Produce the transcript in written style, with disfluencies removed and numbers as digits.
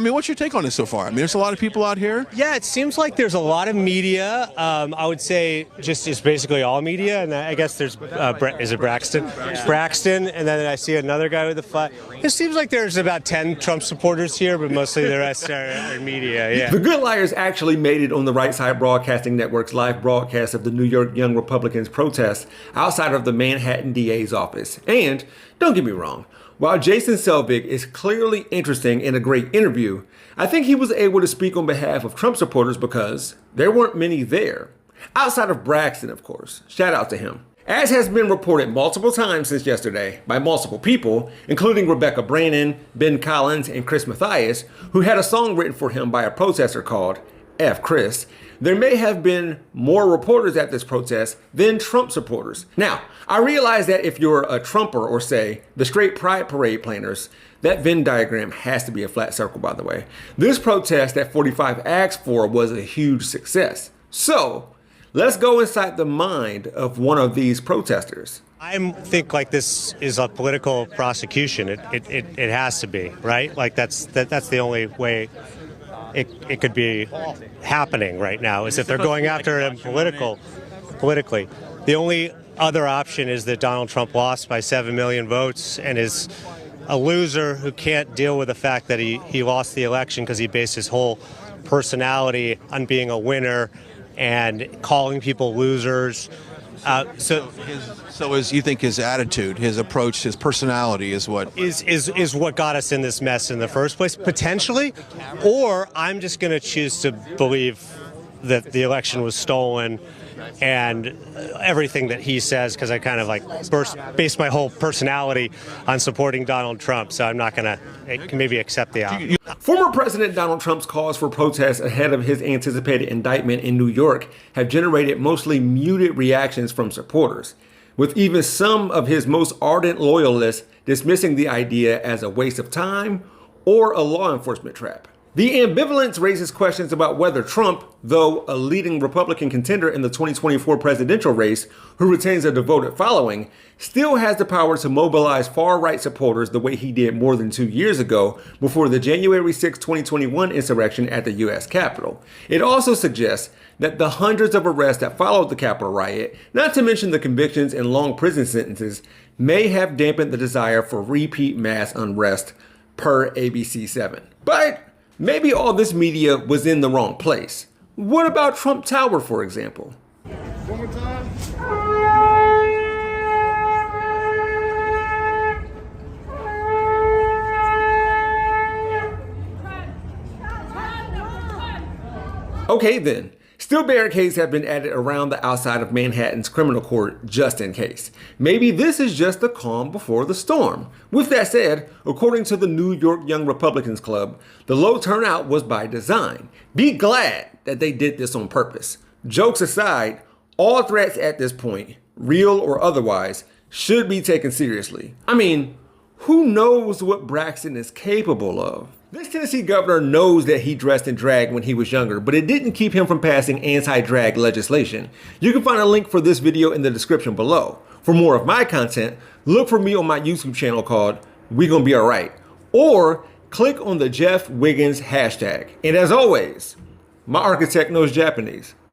mean, what's your take on this so far? I mean, there's a lot of people out here. Yeah, it seems like there's a lot of media. I would say just it's basically all media, and I guess there's is it Braxton? Braxton, and then I see another guy with a flag. It seems like there's about 10 Trump supporters here, but mostly the rest are media. Yeah. The Good Liars actually made it on the Right Side Broadcasting Network's live broadcast of the New York Young Republicans protest outside of the Manhattan DA's office. And don't get me wrong, while Jason Selvig is clearly interesting and a great interview, I think he was able to speak on behalf of Trump supporters because there weren't many there. Outside of Braxton, of course. Shout out to him. As has been reported multiple times since yesterday by multiple people, including Rebecca Brannon, Ben Collins, and Chris Mathias, who had a song written for him by a protester called F. Chris, there may have been more reporters at this protest than Trump supporters. Now, I realize that if you're a Trumper or say the straight pride parade planners, that Venn diagram has to be a flat circle, by the way. This protest that 45 asked for was a huge success. So let's go inside the mind of one of these protesters. I think like this is a political prosecution. It has to be, right? Like that's the only way it could be happening right now is if they're going after him politically. The only other option is that Donald Trump lost by 7 million votes and is a loser who can't deal with the fact that he lost the election because he based his whole personality on being a winner and calling people losers. So you think his attitude, his approach, his personality is what is what got us in this mess in the first place, potentially? Or I'm just going to choose to believe that the election was stolen and everything that he says, because I kind of like base my whole personality on supporting Donald Trump, so I'm not going to maybe accept the outcome. Former President Donald Trump's calls for protests ahead of his anticipated indictment in New York have generated mostly muted reactions from supporters, with even some of his most ardent loyalists dismissing the idea as a waste of time or a law enforcement trap. The ambivalence raises questions about whether Trump, though a leading Republican contender in the 2024 presidential race who retains a devoted following, still has the power to mobilize far-right supporters the way he did more than 2 years ago before the January 6, 2021 insurrection at the U.S. Capitol. It also suggests that the hundreds of arrests that followed the Capitol riot, not to mention the convictions and long prison sentences, may have dampened the desire for repeat mass unrest per ABC7. But maybe all this media was in the wrong place. What about Trump Tower, for example? One more time. Okay then. Still, barricades have been added around the outside of Manhattan's criminal court just in case. Maybe this is just the calm before the storm. With that said, according to the New York Young Republicans Club, the low turnout was by design. Be glad that they did this on purpose. Jokes aside, all threats at this point, real or otherwise, should be taken seriously. I mean, who knows what Braxton is capable of? This Tennessee governor knows that he dressed in drag when he was younger, but it didn't keep him from passing anti-drag legislation. You can find a link for this video in the description below. For more of my content, look for me on my YouTube channel called We Gonna Be Alright, or click on the Jeff Wiggins hashtag. And as always, my architect knows Japanese.